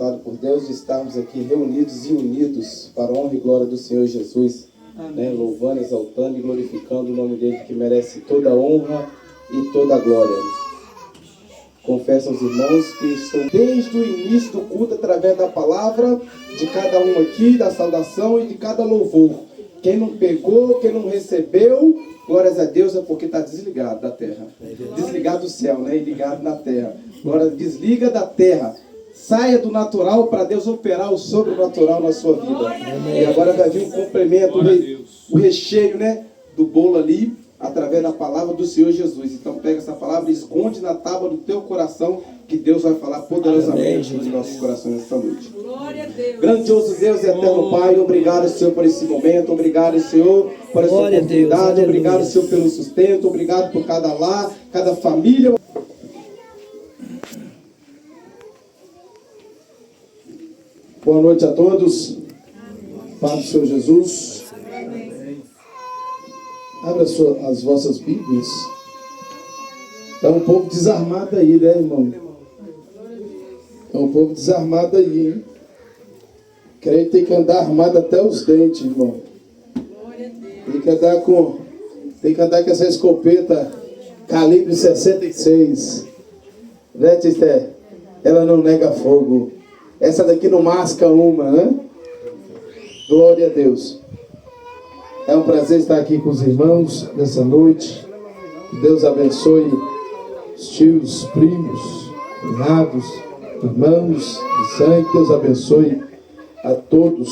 abençoado por Deus de estarmos aqui reunidos e unidos para a honra e glória do Senhor Jesus, né? Louvando, exaltando e glorificando o nome dele, que merece toda a honra e toda a glória. Confesso aos irmãos que estão desde o início do culto através da palavra de cada um aqui, da saudação e de cada louvor. Quem não pegou, quem não recebeu, glórias a Deus, é porque está desligado da terra. Desligado do céu, né? E ligado na terra. Agora desliga da terra. Saia do natural para Deus operar o sobrenatural na sua vida. E agora vai vir um complemento, o recheio, né, do bolo ali, através da palavra do Senhor Jesus. Então pega essa palavra e esconde na tábua do teu coração, que Deus vai falar poderosamente nos nossos corações nesta noite. Glória a Deus. Grandioso Deus e eterno Pai, obrigado, Senhor, por esse momento. Obrigado, Senhor, por essa oportunidade. Obrigado, Senhor, pelo sustento. Obrigado por cada lar, cada família. Boa noite a todos. Paz do Senhor Jesus. Abra as vossas Bíblias. Está um pouco desarmado aí, né, irmão? Está um pouco desarmado aí, hein? Creio que tem que andar armado até os dentes, irmão. Tem que andar com essa escopeta calibre 66. Né, Tité? Ela não nega fogo. Essa daqui não masca uma, né? Glória a Deus. É um prazer estar aqui com os irmãos nessa noite. Que Deus abençoe os tios, primos, cunhados, irmãos de sangue. Deus abençoe a todos.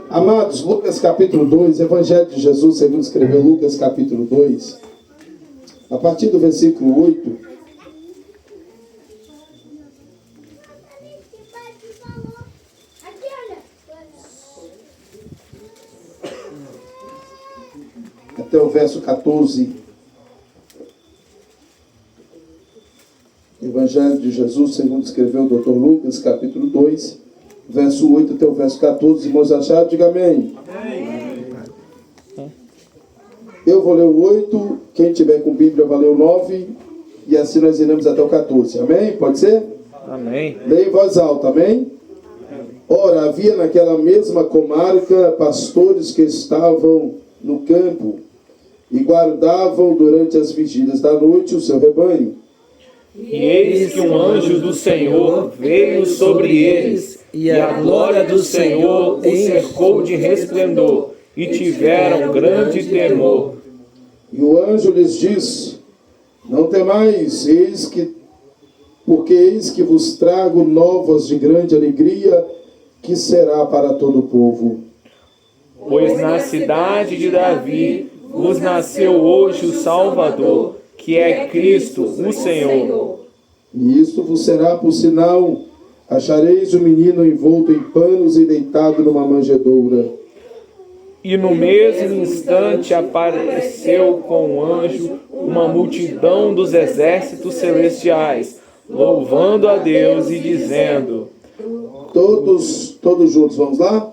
Amados, Lucas capítulo 2, Evangelho de Jesus, segundo escreveu Lucas capítulo 2, a partir do versículo 8. Até o verso 14. Evangelho de Jesus, segundo escreveu o Dr. Lucas, capítulo 2, verso 8 até o verso 14. Os irmãos acharam? Diga amém. Amém. Eu vou ler o 8, quem tiver com Bíblia vai ler o 9, e assim nós iremos até o 14. Amém? Pode ser? Amém. Leia em voz alta, amém? Ora, havia naquela mesma comarca pastores que estavam no campo e guardavam durante as vigílias da noite o seu rebanho. E eis que um anjo do Senhor veio sobre eles, e a glória do Senhor os cercou de resplendor, e tiveram grande temor. E o anjo lhes disse: não temais, porque eis que vos trago novas de grande alegria, que será para todo o povo. Pois na cidade de Davi vos nasceu hoje o Salvador, que é Cristo, o Senhor. E isto vos será por sinal: achareis o menino envolto em panos e deitado numa manjedoura. E no mesmo instante apareceu com o anjo uma multidão dos exércitos celestiais, louvando a Deus e dizendo: Todos juntos, vamos lá?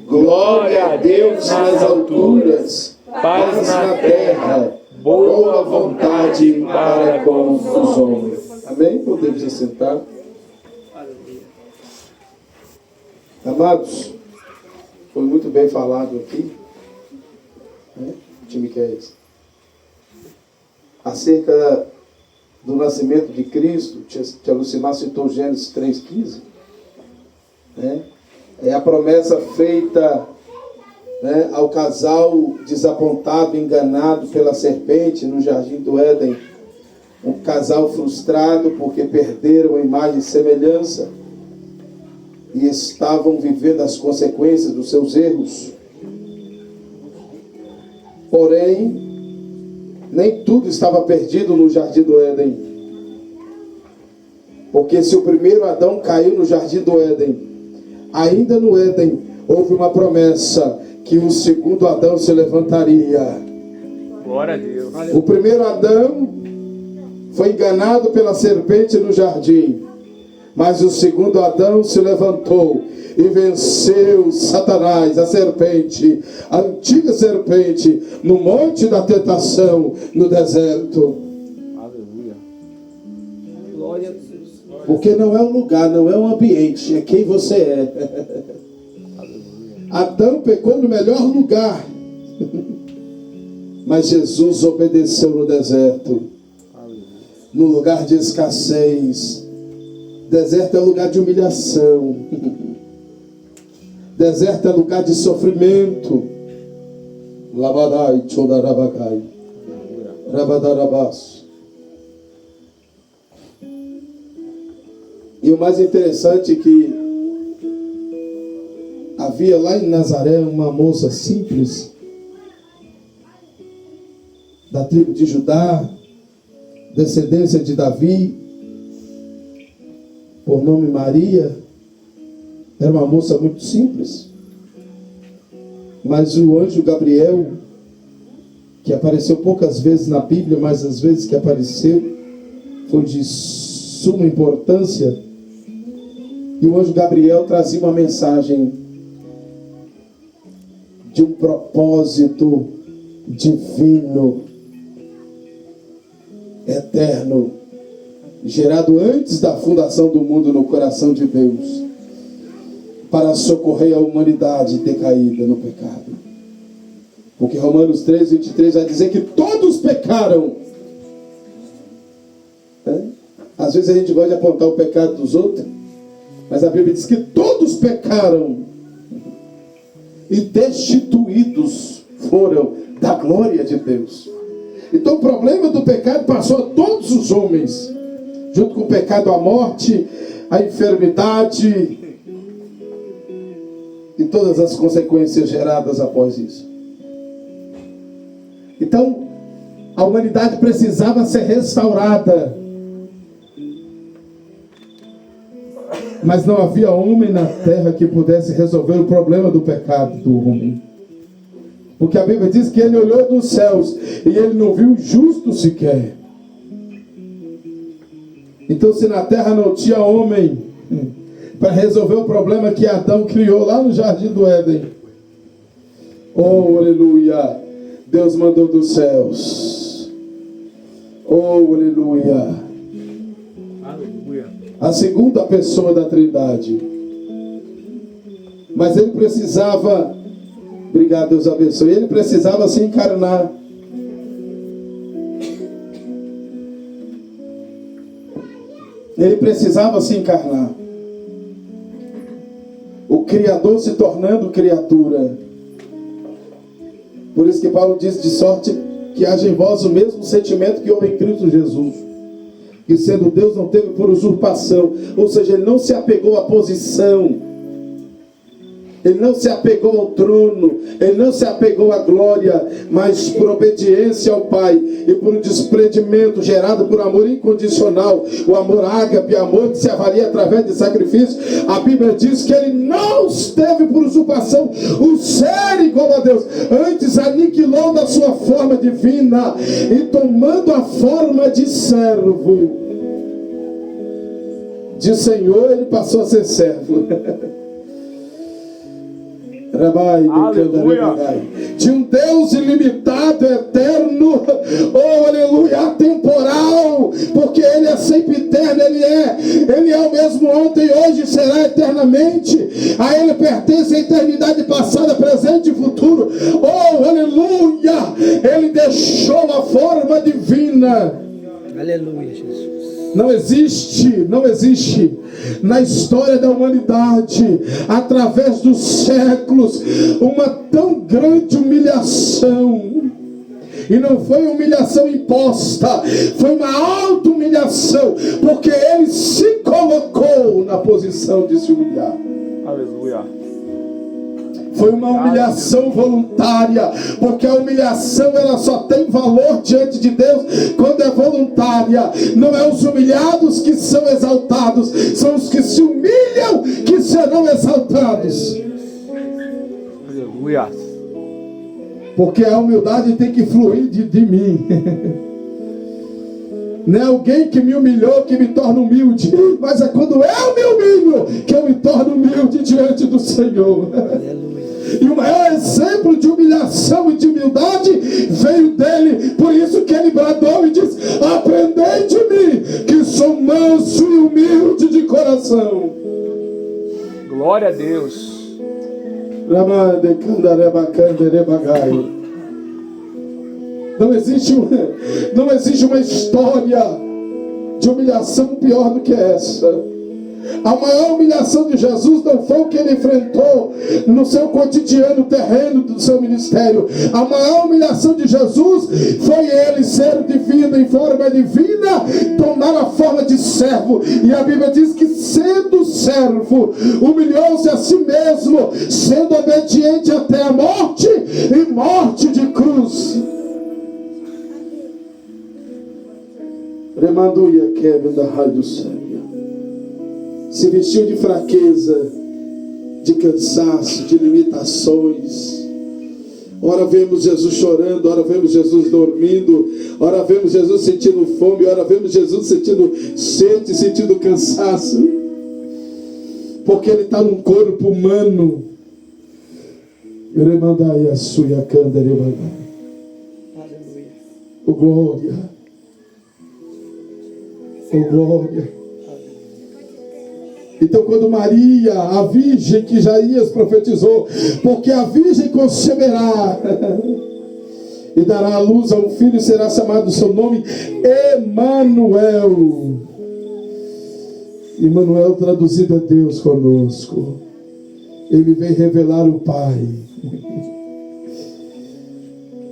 Glória a Deus nas alturas, paz na terra, boa vontade para com os homens. Amém? Podemos assentar. Amados, foi muito bem falado aqui, né? Time que é esse? Acerca do nascimento de Cristo. Tia Lucimar citou Gênesis 3,15, né? É a promessa feita, né, ao casal desapontado, enganado pela serpente no jardim do Éden. Um casal frustrado porque perderam a imagem e semelhança e estavam vivendo as consequências dos seus erros. Porém, nem tudo estava perdido no jardim do Éden. Porque se o primeiro Adão caiu no jardim do Éden, ainda no Éden houve uma promessa que o segundo Adão se levantaria. Glória a Deus. O primeiro Adão foi enganado pela serpente no jardim, mas o segundo Adão se levantou e venceu Satanás, a serpente, a antiga serpente, no monte da tentação, no deserto. Aleluia. Glória a Deus. Porque não é um lugar, não é um ambiente, é quem você é. Adão pecou no melhor lugar, mas Jesus obedeceu no deserto, no lugar de escassez. Deserto é lugar de humilhação. Deserto é lugar de sofrimento. Labadai, chodarabagai, rabadarabas. E o mais interessante é que havia lá em Nazaré uma moça simples, da tribo de Judá, descendência de Davi, por nome Maria. Era uma moça muito simples, mas o anjo Gabriel, que apareceu poucas vezes na Bíblia, mas as vezes que apareceu foi de suma importância. E o anjo Gabriel trazia uma mensagem de um propósito divino, eterno, gerado antes da fundação do mundo no coração de Deus, para socorrer a humanidade decaída no pecado. Porque Romanos 3:23 vai dizer que todos pecaram. Às vezes a gente gosta de apontar o pecado dos outros, mas a Bíblia diz que todos pecaram e destituídos foram da glória de Deus. Então o problema do pecado passou a todos os homens, junto com o pecado, a morte, a enfermidade e todas as consequências geradas após isso. Então a humanidade precisava ser restaurada, mas não havia homem na terra que pudesse resolver o problema do pecado do homem. Porque a Bíblia diz que ele olhou dos céus e ele não viu justo sequer. Então, se na terra não tinha homem para resolver o problema que Adão criou lá no jardim do Éden, oh, aleluia, Deus mandou dos céus. Oh, aleluia. A segunda pessoa da Trindade. Mas ele precisava, obrigado, Deus abençoe, ele precisava se encarnar. Ele precisava se encarnar. O Criador se tornando criatura. Por isso que Paulo diz: de sorte que haja em vós o mesmo sentimento que houve em Cristo Jesus, que sendo Deus não teve por usurpação, ou seja, ele não se apegou à posição, ele não se apegou ao trono, ele não se apegou à glória, mas por obediência ao Pai e por um desprendimento gerado por amor incondicional, o amor ágape, amor que se avalia através de sacrifício. A Bíblia diz que ele não teve por usurpação o ser igual a Deus, antes aniquilou da sua forma divina e tomando a forma de servo, de Senhor, ele passou a ser servo. Aleluia. De um Deus ilimitado, eterno, oh aleluia, atemporal, porque ele é sempre eterno, ele é o mesmo ontem, hoje, será eternamente. A ele pertence a eternidade passada, presente e futuro. Oh aleluia, ele deixou a forma divina. Aleluia, Jesus. Não existe na história da humanidade, através dos séculos, uma tão grande humilhação. E não foi humilhação imposta, foi uma auto-humilhação, porque ele se colocou na posição de se humilhar. Aleluia. Foi uma humilhação voluntária, porque a humilhação ela só tem valor diante de Deus quando é voluntária. Não é os humilhados que são exaltados, são os que se humilham que serão exaltados. Aleluia. Porque a humildade tem que fluir de mim. Não é alguém que me humilhou que me torna humilde, mas é quando eu me humilho que eu me torno humilde diante do Senhor. Aleluia. E o maior exemplo de humilhação e de humildade veio dele. Por isso que ele bradou e disse: aprendei de mim, que sou manso e humilde de coração. Glória a Deus. Não existe uma história de humilhação pior do que essa. A maior humilhação de Jesus não foi o que ele enfrentou no seu cotidiano terreno do seu ministério. A maior humilhação de Jesus foi ele ser divino, em forma divina, tomar a forma de servo. E a Bíblia diz que, sendo servo, humilhou-se a si mesmo, sendo obediente até a morte e morte de cruz. Remanduia quebra da rádio séria. Se vestiu de fraqueza, de cansaço, de limitações. Ora vemos Jesus chorando, ora vemos Jesus dormindo, ora vemos Jesus sentindo fome, ora vemos Jesus sentindo sede, sentindo cansaço. Porque ele está num corpo humano. Oh glória. Oh glória. Então quando Maria, a virgem que Isaías profetizou, porque a virgem conceberá e dará à luz a um filho e será chamado o seu nome Emanuel. Emanuel traduzido é Deus conosco. Ele vem revelar o Pai,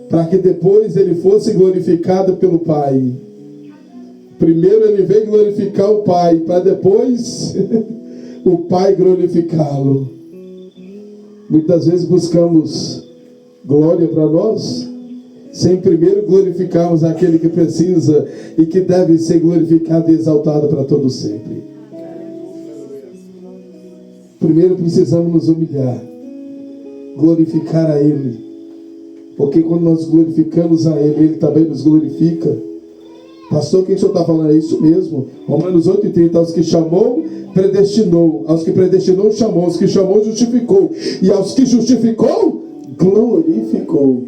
para que depois ele fosse glorificado pelo Pai. Primeiro ele veio glorificar o Pai, para depois o Pai glorificá-lo. Muitas vezes buscamos glória para nós, sem primeiro glorificarmos aquele que precisa e que deve ser glorificado e exaltado para todo sempre. Primeiro precisamos nos humilhar, glorificar a Ele, porque quando nós glorificamos a Ele, Ele também nos glorifica. Pastor, o que o senhor está falando? É isso mesmo. Romanos 8:30, aos que chamou, predestinou. Aos que predestinou, chamou. Aos que chamou, justificou. E aos que justificou, glorificou.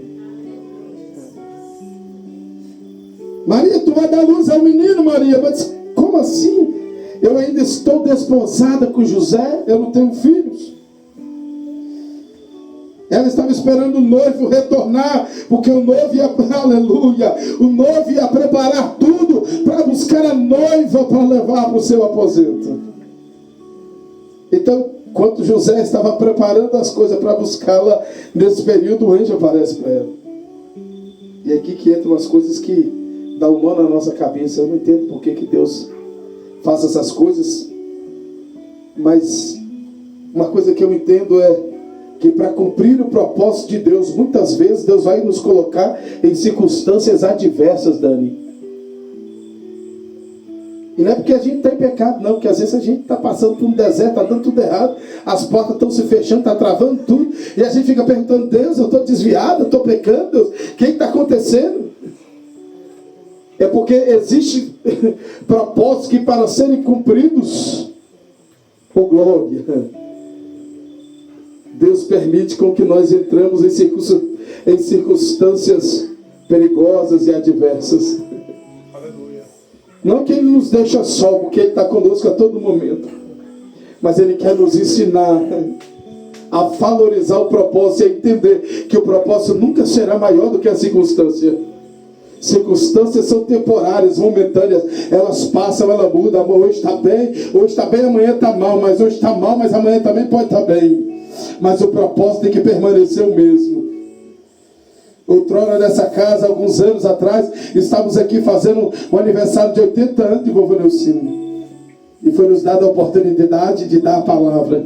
Maria, tu vai dar luz ao menino, Maria. Mas como assim? Eu ainda estou desposada com José, eu não tenho filhos. Ela estava esperando o noivo retornar, porque o noivo ia, aleluia, o noivo ia preparar tudo para buscar a noiva para levar para o seu aposento. Então, enquanto José estava preparando as coisas para buscá-la, nesse período o anjo aparece para ela. E é aqui que entram as coisas que dão um nó na nossa cabeça. Eu não entendo por que Deus faz essas coisas, mas uma coisa que eu entendo é que para cumprir o propósito de Deus, muitas vezes Deus vai nos colocar em circunstâncias adversas, Dani. E não é porque a gente está em pecado, não, porque às vezes a gente está passando por um deserto, está dando tudo errado, as portas estão se fechando, está travando tudo, e a gente fica perguntando: Deus, eu estou desviado, eu estou pecando, Deus, o que está acontecendo? É porque existe propósitos que, para serem cumpridos, oh glória, Deus permite com que nós entramos em circunstâncias perigosas e adversas. Aleluia. Não que Ele nos deixa só, porque Ele está conosco a todo momento, mas Ele quer nos ensinar a valorizar o propósito e a entender que o propósito nunca será maior do que a circunstância. Circunstâncias são temporárias, momentâneas, elas passam, elas mudam. Hoje está bem, amanhã está mal, mas hoje está mal, mas amanhã também pode estar bem. Mas o propósito tem que permanecer o mesmo. Outrora nessa casa, alguns anos atrás, estávamos aqui fazendo o aniversário de 80 anos de vovô Neucino. E foi nos dada a oportunidade de dar a palavra.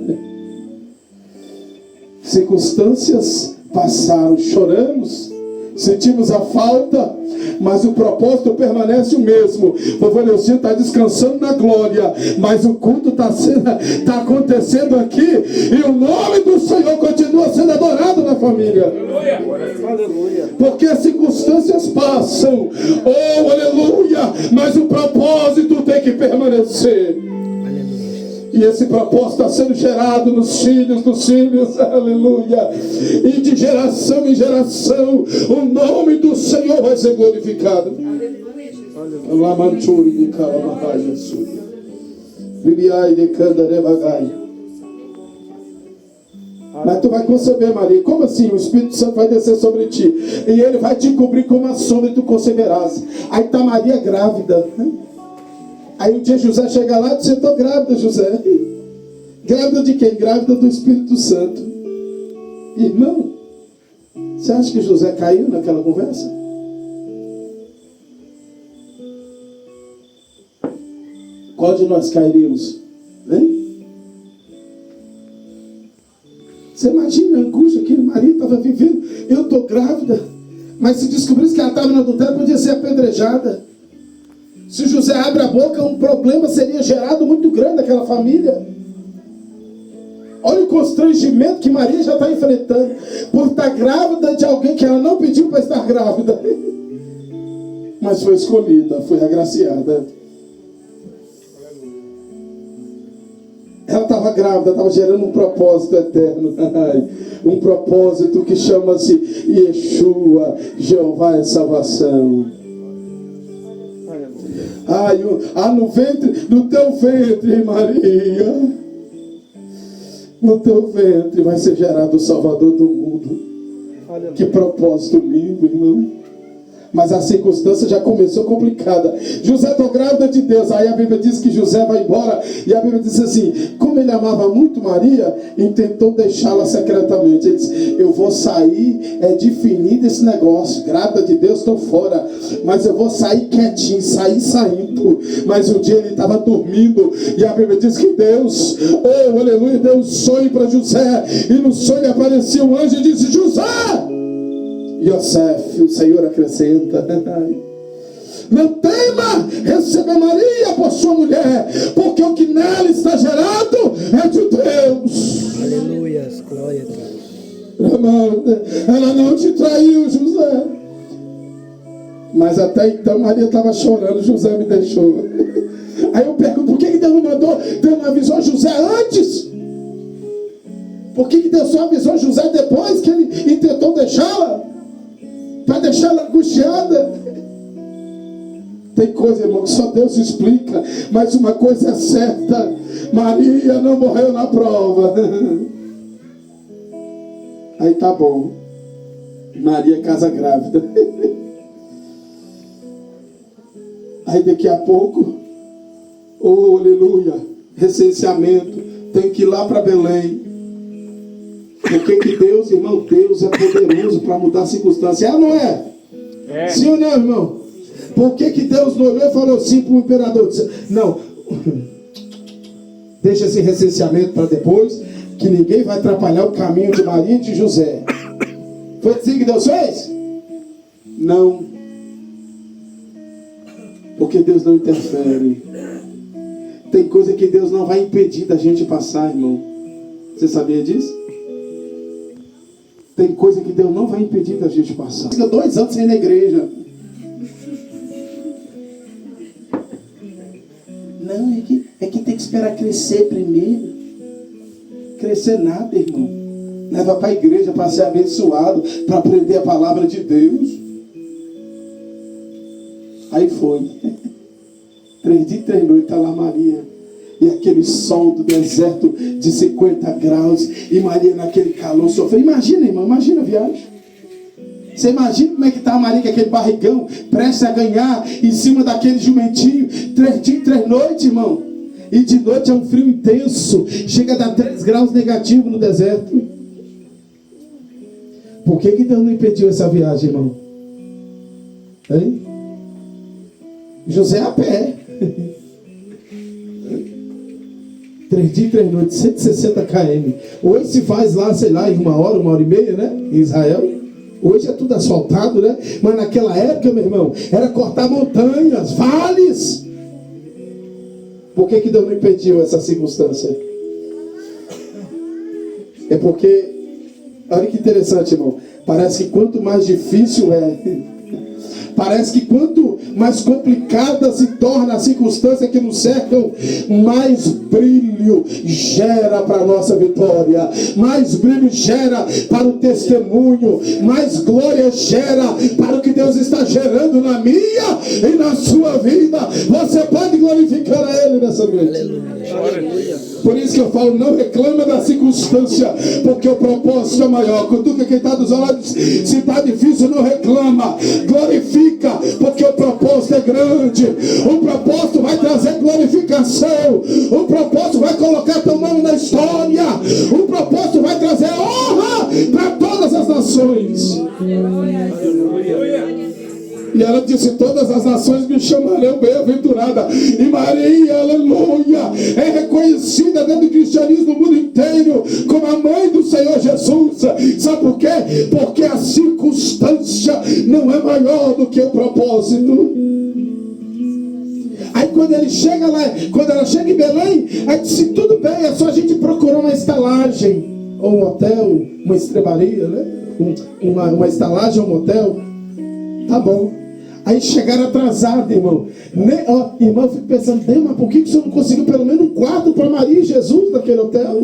Circunstâncias passaram, choramos, sentimos a falta, mas o propósito permanece o mesmo. O vovô Neucino está descansando na glória, mas o culto está acontecendo aqui, e o nome do Senhor continua sendo adorado na família. Aleluia. Porque as circunstâncias passam, oh aleluia, mas o propósito tem que permanecer. E esse propósito está sendo gerado nos filhos, aleluia. E de geração em geração, o nome do Senhor vai ser glorificado. Lamanturi de Calamahaya Suya. Viviai de Candarebagai. Mas tu vai conceber, Maria. Como assim? O Espírito Santo vai descer sobre ti. E ele vai te cobrir com uma sombra e tu conceberás. Aí está Maria grávida. Aí um dia José chega lá e diz: eu estou grávida, José. Grávida de quem? Grávida do Espírito Santo. Irmão, você acha que José caiu naquela conversa? Qual de nós cairíamos? Hein? Você imagina a angústia que Maria estava vivendo. Eu estou grávida, mas se descobrisse que ela estava no adultério, podia ser apedrejada. Se José abre a boca, um problema seria gerado muito grande naquela família. Olha o constrangimento que Maria já está enfrentando por estar grávida de alguém que ela não pediu para estar grávida, mas foi escolhida, foi agraciada. Ela estava grávida, estava gerando um propósito eterno. Um propósito que chama-se Yeshua, Jeová é salvação. No ventre, no teu ventre, Maria, no teu ventre vai ser gerado o Salvador do mundo. Que propósito lindo, irmão. Mas a circunstância já começou complicada. José está grávida de Deus. Aí a Bíblia diz que José vai embora. E a Bíblia diz assim: como ele amava muito Maria, intentou deixá-la secretamente. Ele disse: eu vou sair, definir desse negócio. Grávida de Deus, estou fora. Mas eu vou sair quietinho, sair saindo. Mas um dia ele estava dormindo. E a Bíblia diz que Deus, oh aleluia, deu um sonho para José. E no sonho apareceu um anjo e disse: José, Yosef, o Senhor acrescenta: não tema receber Maria por sua mulher, porque o que nela está gerado é de Deus. Aleluia, glória a Deus. Ela não te traiu, José. Mas até então Maria estava chorando: José me deixou. Aí eu pergunto: por que Deus não mandou, Deus não avisou José antes? Por que Deus só avisou José depois que ele tentou deixá-la? Para deixá-la angustiada? Tem coisa, irmão, que só Deus explica. Mas uma coisa é certa: Maria não morreu na prova. Aí tá bom. Maria casa grávida. Aí daqui a pouco, oh aleluia, recenseamento, tem que ir lá para Belém. Porque que Deus, irmão, Deus é poderoso para mudar a circunstância. É ou não é? É. Sim ou não, irmão? Por que Deus não olhou e falou assim para o imperador? Disse: não, deixa esse recenseamento para depois, que ninguém vai atrapalhar o caminho de Maria e de José. Foi assim que Deus fez? Não. Porque Deus não interfere. Tem coisa que Deus não vai impedir da gente passar, irmão. Você sabia disso? Tem coisa que Deus não vai impedir da gente passar. Fica 2 anos sem ir na igreja. Não, é que tem que esperar crescer primeiro. Crescer nada, irmão. Leva para a igreja para ser abençoado, para aprender a palavra de Deus. Aí foi. 3 dias e 3 noites, está lá Maria. E aquele sol do deserto de 50 graus. E Maria naquele calor sofrendo. Imagina, irmão, imagina a viagem. Você imagina como é que está a Maria com aquele barrigão, prestes a ganhar, em cima daquele jumentinho. 3 dias e 3 noites, irmão. E de noite é um frio intenso. Chega a dar 3 graus negativo no deserto. Por que Deus não impediu essa viagem, irmão? Hein? José a pé. 3 dias e 3 noites, 160 km. Hoje se faz lá, sei lá, em 1 hora, 1h30, né? Em Israel. Hoje é tudo asfaltado, né? Mas naquela época, meu irmão, era cortar montanhas, vales. Por que Deus não impediu essa circunstância? É porque, olha que interessante, irmão. Parece que quanto mais difícil é, Parece que quanto mais complicada se torna a circunstância que nos cercam, mais brilho gera para a nossa vitória, mais brilho gera para o testemunho, mais glória gera para o que Deus está gerando na minha e na sua vida. Você pode glorificar a Ele nessa noite. Por isso que eu falo, não reclama da circunstância, porque o propósito é maior. Cutuca quem está dos lados, se está difícil, não reclama, glorifica, porque o propósito é grande. O propósito vai trazer glorificação, o propósito vai colocar teu nome na história, o propósito vai trazer honra para todas as nações. E ela disse: todas as nações me chamarão bem-aventurada. E Maria, aleluia, é reconhecida dentro do cristianismo no mundo inteiro como a mãe do Senhor Jesus. Sabe por quê? Porque a circunstância não é maior do que o propósito. Aí quando ele chega lá, quando ela chega em Belém, aí disse: tudo bem, é só a gente procurar uma estalagem, ou um hotel, uma estrebaria, né? Uma estalagem ou um motel. Tá bom. Aí chegaram atrasados, irmão. Irmão, eu fico pensando: Deus, mas por que você não conseguiu pelo menos um quarto para Maria e Jesus naquele hotel?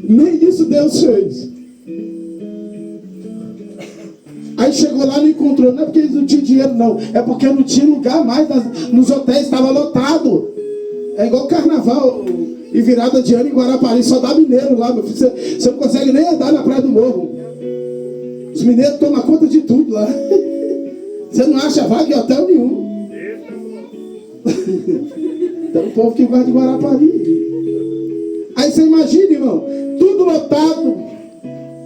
Nem isso Deus fez. Aí chegou lá, não encontrou. Não é porque eles não tinham dinheiro, não. É porque não tinha lugar mais. Nos hotéis estava lotado. É igual carnaval e virada de ano em Guarapari. Só dá mineiro lá, meu filho. Você não consegue nem andar na Praia do Morro. Os mineiros tomam conta de tudo lá. Você não acha vaga em hotel nenhum. Então o povo que vai de Guarapari. Aí você imagina, irmão, tudo lotado.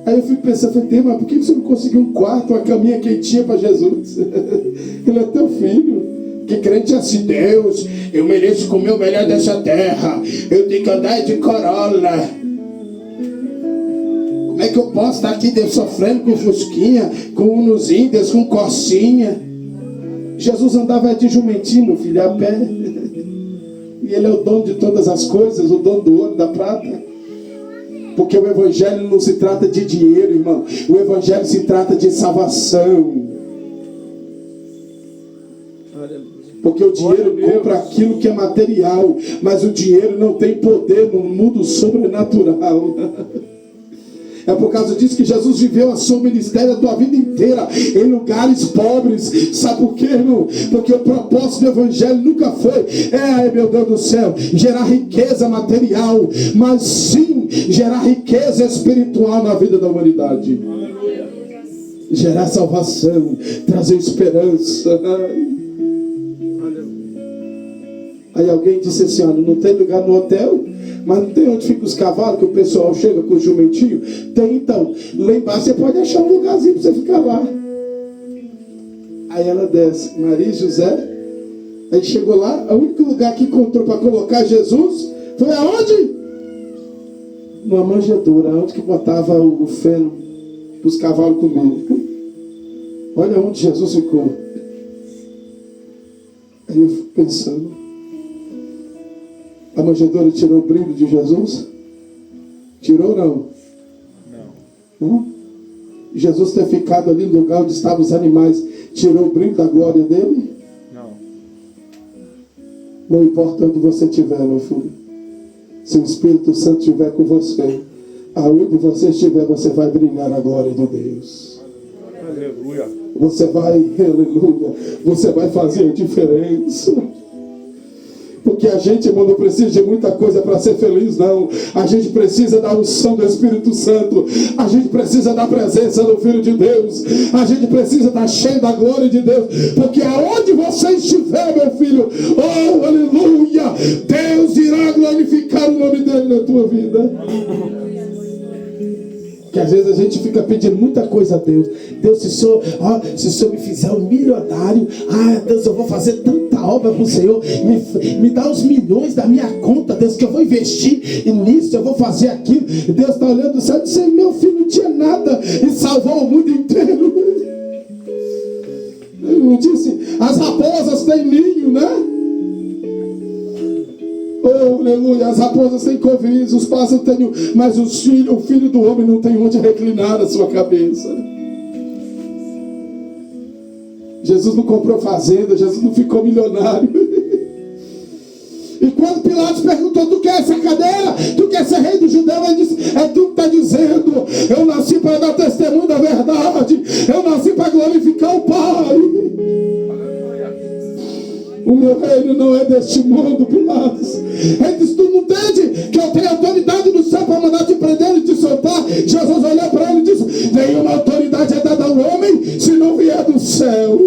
Aí eu fico pensando: Deus, mas por que você não conseguiu um quarto, uma caminha quentinha para Jesus? Ele é teu filho. Que crente é assim: Deus, eu mereço comer o melhor dessa terra, eu tenho que andar de Corolla. Como é que eu posso estar aqui Deus, sofrendo com fusquinha, com Unos Índias, com Corsinha? Jesus andava de jumentinho, meu filho, a pé. E Ele é o dono de todas as coisas, o dono do ouro, da prata. Porque o Evangelho não se trata de dinheiro, irmão. O Evangelho se trata de salvação. Porque o dinheiro compra aquilo que é material, mas o dinheiro não tem poder no mundo sobrenatural. É por causa disso que Jesus viveu a seu ministério a tua vida inteira em lugares pobres. Sabe por quê, irmão? Porque o propósito do Evangelho nunca foi, meu Deus do céu, gerar riqueza material, mas sim gerar riqueza espiritual na vida da humanidade. Gerar salvação, trazer esperança. Aí alguém disse assim: olha, não tem lugar no hotel, mas não tem onde ficam os cavalos, que o pessoal chega com o jumentinho? Tem, então. Lá embaixo você pode achar um lugarzinho para você ficar lá. Aí ela desce, Maria e José. Aí chegou lá, o único lugar que encontrou para colocar Jesus foi aonde? Numa manjedoura, onde que botava o feno para os cavalos comerem. Olha onde Jesus ficou. Aí eu fico pensando: a manjedoura tirou o brilho de Jesus? Tirou ou não? Não. Jesus ter ficado ali no lugar onde estavam os animais tirou o brilho da glória dele? Não. Não importa onde você estiver, meu filho. Se o Espírito Santo estiver com você, aonde você estiver, você vai brilhar a glória de Deus. Aleluia. Você vai fazer a diferença. Porque a gente, irmão, não precisa de muita coisa para ser feliz, não. A gente precisa da unção do Espírito Santo. A gente precisa da presença do Filho de Deus. A gente precisa estar cheio da glória de Deus. Porque aonde você estiver, meu filho, oh, aleluia, Deus irá glorificar o nome dele na tua vida. Que às vezes a gente fica pedindo muita coisa a Deus. Deus, se o Senhor me fizer um milionário, Deus, eu vou fazer tanta obra para o Senhor. Me dá os milhões da minha conta, Deus, que eu vou investir nisso, eu vou fazer aquilo. Deus está olhando do céu e disse: meu filho não tinha nada e salvou o mundo inteiro. Ele não disse: as raposas têm ninho, né? Oh, aleluia, as raposas têm covis, os pássaros têm, mas o filho do homem não tem onde reclinar a sua cabeça. Jesus não comprou fazenda, Jesus não ficou milionário. E quando Pilatos perguntou: tu quer essa cadeira? Tu quer ser rei dos judeus? Ele disse: é tu que está dizendo. Eu nasci para dar testemunho da verdade. Eu nasci para glorificar o Pai. O meu reino não é deste mundo, Pilatos. Ele disse: tu não entende que eu tenho autoridade no céu para mandar te prender e te soltar? Jesus olhou para ele e disse: nenhuma autoridade é dada ao homem se não vier do céu.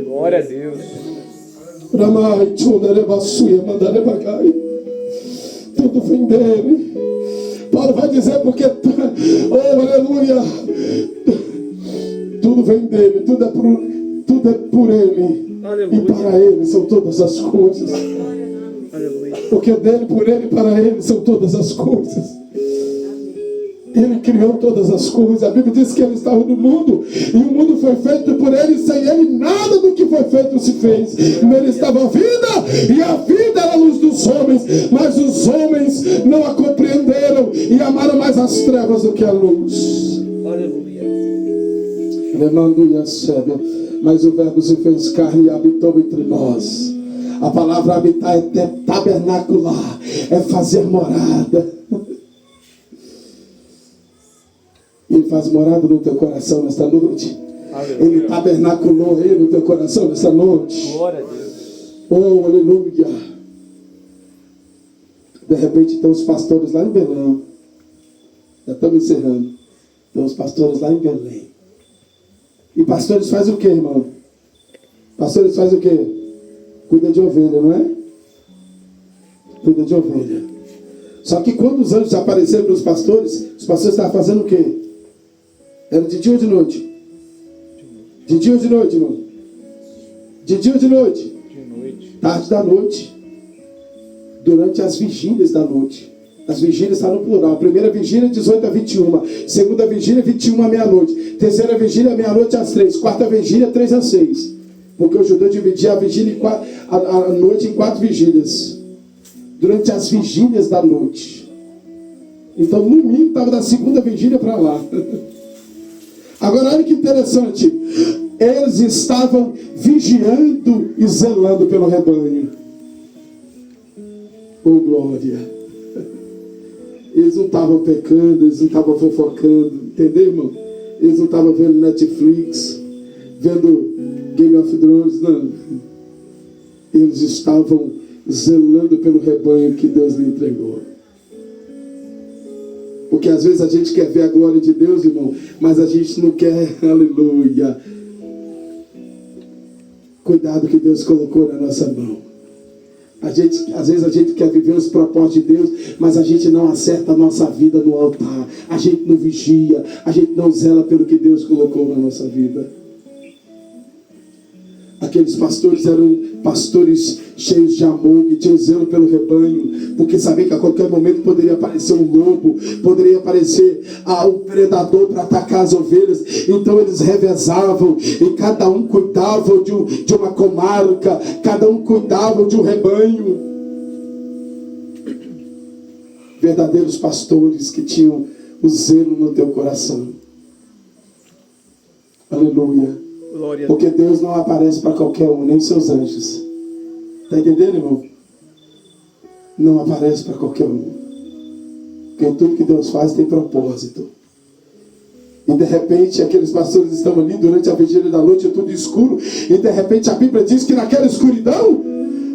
Glória a Deus. Tudo vem dele. Paulo vai dizer porque, oh aleluia, tudo vem dele, tudo é por ele. Aleluia. E para ele são todas as coisas. Aleluia. Porque dele, por ele e para ele são todas as coisas. Ele criou todas as coisas. A Bíblia diz que ele estava no mundo e o mundo foi feito por ele, e sem ele nada do que foi feito se fez. Nele estava a vida e a vida era a luz dos homens, mas os homens não a compreenderam e amaram mais as trevas do que a luz. Aleluia. Mas o Verbo se fez carne e habitou entre nós. A palavra habitar é tabernacular, é fazer morada. Ele faz morada no teu coração nesta noite. Aleluia. Ele tabernaculou aí no teu coração nesta noite. Glória a Deus. Oh, aleluia. De repente tem os pastores lá em Belém. Já estamos encerrando. Tem os pastores lá em Belém. E pastores fazem o que, irmão? Pastores fazem o que? Cuida de ovelha, não é? Cuida de ovelha. Só que quando os anjos apareceram para os pastores estavam fazendo o quê? Era de dia ou de noite? De dia ou de noite, irmão? De dia ou de noite? De noite. Tarde da noite. Durante as vigílias da noite. As vigílias estão no plural. Primeira vigília, 18 a 21. Segunda vigília, 21 à meia-noite. Terceira vigília, meia-noite às 3. Quarta vigília, 3 às 6. Porque o judeu dividia a vigília a noite em 4 vigílias. Durante as vigílias da noite. Então, no mínimo, estava da segunda vigília para lá. Agora, olha que interessante. Eles estavam vigiando e zelando pelo rebanho. Oh, glória. Eles não estavam pecando, eles não estavam fofocando. Entendeu, irmão? Eles não estavam vendo Netflix, vendo Game of Thrones, não. Eles estavam zelando pelo rebanho que Deus lhe entregou. Porque às vezes a gente quer ver a glória de Deus, irmão, mas a gente não quer, aleluia, cuidado que Deus colocou na nossa mão. Às vezes a gente quer viver os propósitos de Deus, mas a gente não acerta a nossa vida no altar. A gente não vigia, a gente não zela pelo que Deus colocou na nossa vida. Aqueles pastores eram pastores cheios de amor, que tinham zelo pelo rebanho, porque sabiam que a qualquer momento poderia aparecer um lobo, poderia aparecer um predador para atacar as ovelhas. Então eles revezavam e cada um cuidava de uma comarca, cada um cuidava de um rebanho. Verdadeiros pastores que tinham o zelo no teu coração. Aleluia. Porque Deus não aparece para qualquer um, nem seus anjos. Está entendendo, irmão? Não aparece para qualquer um. Porque tudo que Deus faz tem propósito. E de repente aqueles pastores estão ali durante a vigília da noite, tudo escuro. E de repente a Bíblia diz que naquela escuridão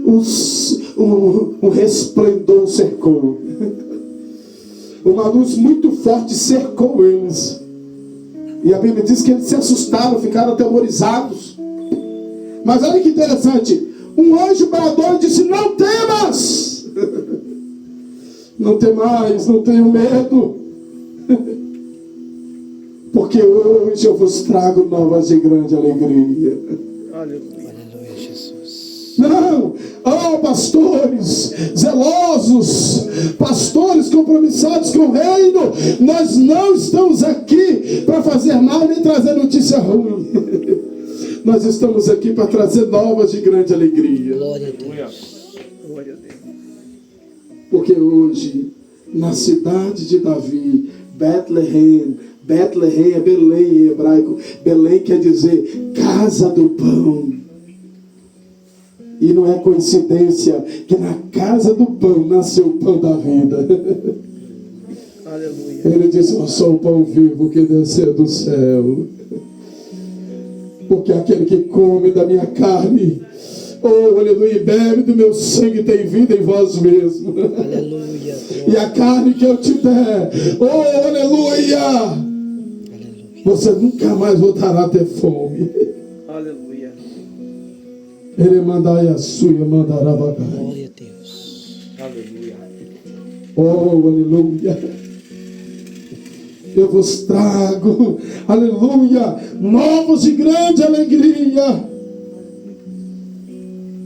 um resplendor cercou. Uma luz muito forte cercou eles. E a Bíblia diz que eles se assustaram, ficaram atemorizados. Mas olha que interessante. Um anjo bradou e disse: não temas. Não temais, não tenham medo. Porque hoje eu vos trago novas de grande alegria. Aleluia, Jesus. Não, pastores zelosos, pastores compromissados com o reino, nós não estamos aqui para fazer mal nem trazer notícia ruim. Nós estamos aqui para trazer novas de grande alegria. Glória a Deus. Glória a Deus. Porque hoje, na cidade de Davi, Bethlehem, Bethlehem é Belém em hebraico. Belém quer dizer casa do pão. E não é coincidência que na casa do pão nasceu o pão da vida. Aleluia. Ele disse: eu sou o pão vivo que desceu do céu. Porque aquele que come da minha carne, oh, aleluia, e bebe do meu sangue, tem vida em vós mesmos. Aleluia. E a carne que eu te der, oh, aleluia, você nunca mais voltará a ter fome. Aleluia. Ele mandai a sua, mandará bagai. Glória a Deus. Aleluia. Oh, aleluia. Eu vos trago, aleluia, novos de grande alegria.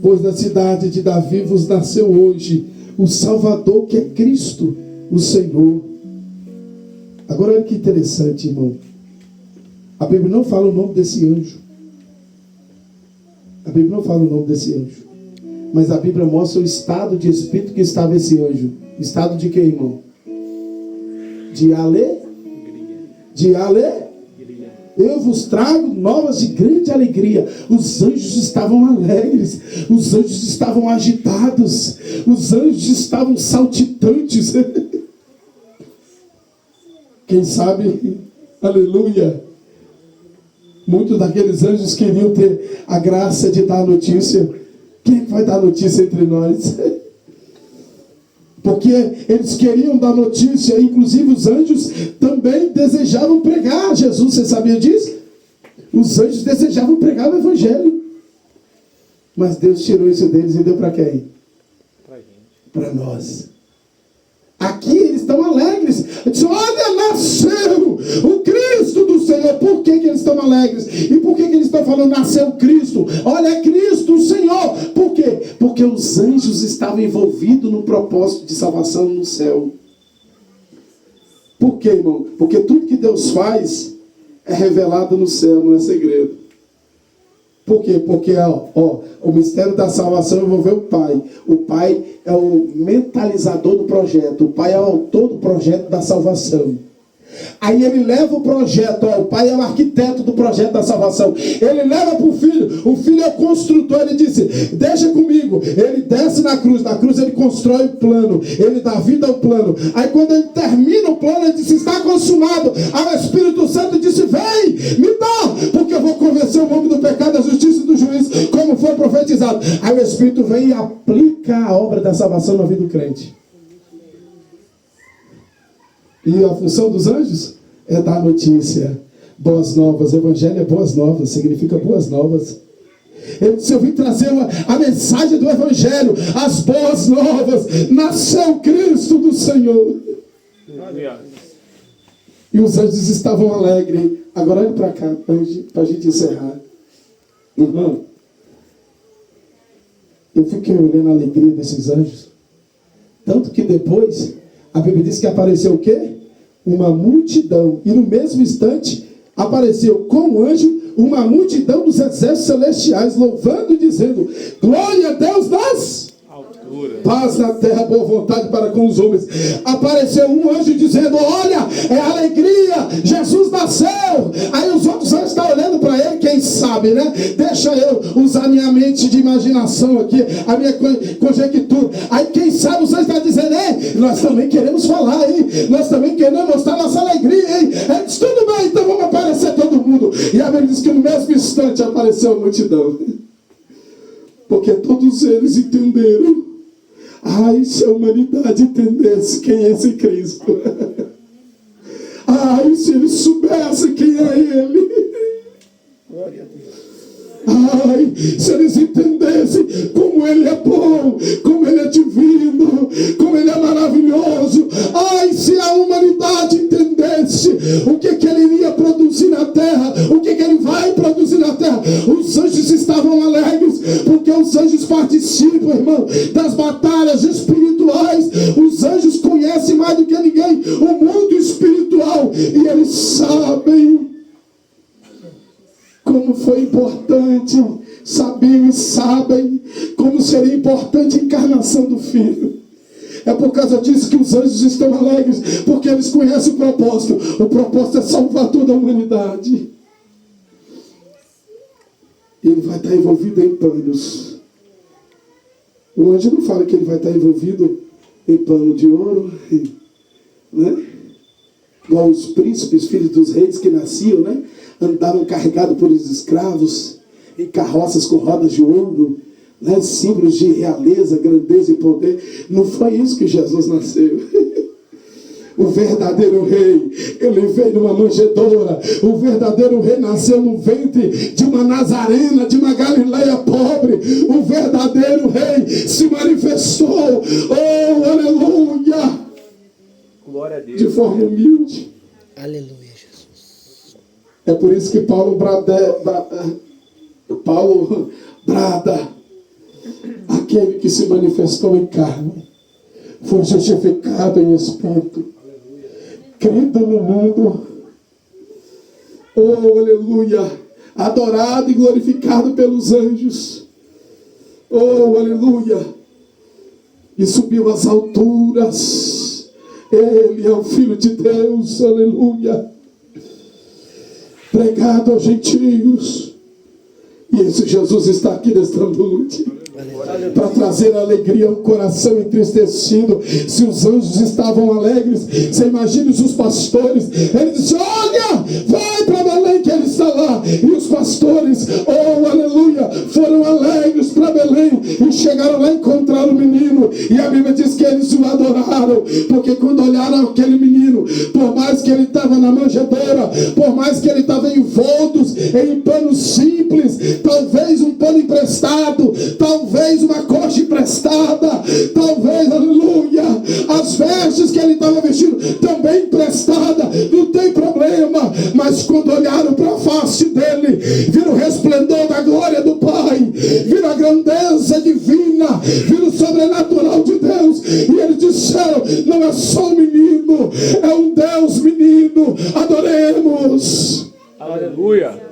Pois na cidade de Davi vos nasceu hoje o Salvador, que é Cristo, o Senhor. Agora olha que interessante, irmão. A Bíblia não fala o nome desse anjo. A Bíblia não fala o nome desse anjo. Mas a Bíblia mostra o estado de espírito que estava esse anjo. Estado de quê, irmão? De eu vos trago novas de grande alegria. Os anjos estavam alegres, os anjos estavam agitados, os anjos estavam saltitantes. Quem sabe, aleluia, muitos daqueles anjos queriam ter a graça de dar a notícia. Quem vai dar notícia entre nós? Porque eles queriam dar notícia, inclusive os anjos também desejavam pregar Jesus, você sabia disso? Os anjos desejavam pregar o Evangelho. Mas Deus tirou isso deles e deu para quem? Para nós. Aqui eles estão alegres. Eles dizem: olha, nasceu o Cristo do Senhor. Por que eles estão alegres? E por que eles estão falando nasceu Cristo? Olha, é Cristo o Senhor. Por quê? Porque os anjos estavam envolvidos no propósito de salvação no céu. Por quê, irmão? Porque tudo que Deus faz é revelado no céu, não é segredo. Por quê? Porque o mistério da salvação envolveu o Pai. O Pai é o mentalizador do projeto. O Pai é o autor do projeto da salvação. Aí ele leva o projeto, o Pai é o arquiteto do projeto da salvação. Ele leva para o filho é o construtor. Ele disse: deixa comigo. Ele desce na cruz ele constrói o plano, ele dá vida ao plano. Aí quando ele termina o plano, ele disse: está consumado. Aí o Espírito Santo disse: vem, me dá, porque eu vou convencer o mundo do pecado, da justiça e do juízo, como foi profetizado. Aí o Espírito vem e aplica a obra da salvação na vida do crente. E a função dos anjos é dar notícia, boas novas. Evangelho é boas novas, significa boas novas. Eu vim trazer a mensagem do Evangelho, as boas novas. Nasceu Cristo do Senhor. E os anjos estavam alegres. Agora olhe para cá, para a gente encerrar. Irmão, eu fiquei olhando a alegria desses anjos. Tanto que depois, a Bíblia diz que apareceu o quê? Uma multidão. E no mesmo instante, apareceu com o anjo uma multidão dos exércitos celestiais, louvando e dizendo: glória a Deus nas alturas, paz na terra, boa vontade para com os homens. Apareceu um anjo dizendo: olha, é alegria, Jesus nasceu. Aí os outros anjos estão olhando para ele, quem sabe, né? Deixa eu usar minha mente de imaginação aqui, a minha conjectura. Aí quem sabe os anjos estão dizendo: ei, nós também queremos falar, hein? Nós também queremos mostrar nossa alegria, hein? Ele diz: tudo bem, então vamos aparecer todo mundo. E a Bíblia diz que no mesmo instante apareceu a multidão. Porque todos eles entenderam. Ai, se a humanidade entendesse quem é esse Cristo. Ai, se eles soubessem quem é Ele. Glória a Deus. Ai, se eles entendessem como Ele é bom, como Ele é divino, como Ele é maravilhoso. Ai, se a humanidade entendesse o que Ele iria produzir na terra, o que Ele vai produzir na terra. Os anjos estavam alegres, porque os anjos participam, irmão, das batalhas espirituais. Os anjos conhecem mais do que ninguém o mundo espiritual, e eles sabem como foi importante, sabiam e sabem como seria importante a encarnação do Filho. É por causa disso que os anjos estão alegres, porque eles conhecem o propósito. O propósito é salvar toda a humanidade. Ele vai estar envolvido em panos. O anjo não fala que ele vai estar envolvido em pano de ouro, né? Igual os príncipes, filhos dos reis que nasciam, né? Andavam carregados por escravos em carroças com rodas de ouro, né? Símbolos de realeza, grandeza e poder. Não foi isso que Jesus nasceu. O verdadeiro rei, ele veio numa manjedoura. O verdadeiro rei nasceu no ventre de uma nazarena, de uma galileia pobre. O verdadeiro rei se manifestou, oh, aleluia, Glória a Deus. de forma humilde. Aleluia, Jesus. É por isso que Paulo brada, aquele que se manifestou em carne, foi justificado em espírito, crido no mundo, oh, aleluia, adorado e glorificado pelos anjos, oh, aleluia, e subiu às alturas. Ele é o Filho de Deus, aleluia, pregado aos gentios. E esse Jesus está aqui nesta noite para trazer alegria ao coração entristecido. Se os anjos estavam alegres, você imagina os pastores. Ele disse: olha, vai para Belém que ele está lá. E os pastores, oh aleluia, foram alegres para Belém e chegaram lá e encontraram o menino. E a Bíblia diz que eles o adoraram, porque quando olharam aquele menino, por mais que ele estava na manjedoura, por mais que ele estava envoltos em panos simples, talvez um pano emprestado, talvez uma coxa emprestada, talvez, aleluia, as vestes que ele estava vestindo também emprestada, não tem problema. Mas quando olharam para a face dele, viram o resplendor da glória do Pai, viram a grandeza divina, viram o sobrenatural de Deus, e eles disseram: não é só um menino, é um Deus menino, adoremos. Aleluia.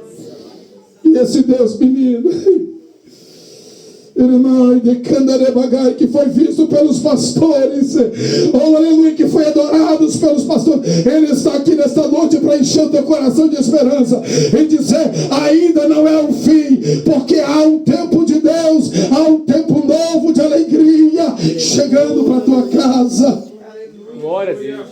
E esse Deus menino, que foi visto pelos pastores, oh aleluia, que foi adorado pelos pastores, ele está aqui nesta noite para encher o teu coração de esperança e dizer: ainda não é o fim, porque há um tempo de Deus, há um tempo novo de alegria chegando para a tua casa. Glória a Deus.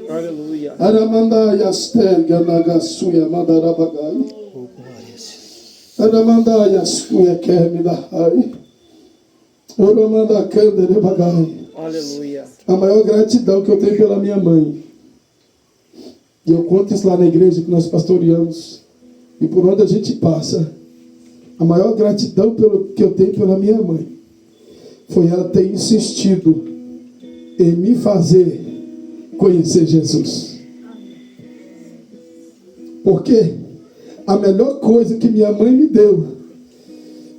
Aleluia. Aramandai asterga nagasuya madarabagai. Oh, glória a Deus. Aramandai askuya kermidahai. Oramanda kanderebagai. Aleluia. A maior gratidão que eu tenho pela minha mãe, e eu conto isso lá na igreja que nós pastoreamos, e por onde a gente passa, a maior gratidão que eu tenho pela minha mãe foi ela ter insistido em me fazer conhecer Jesus. Porque a melhor coisa que minha mãe me deu,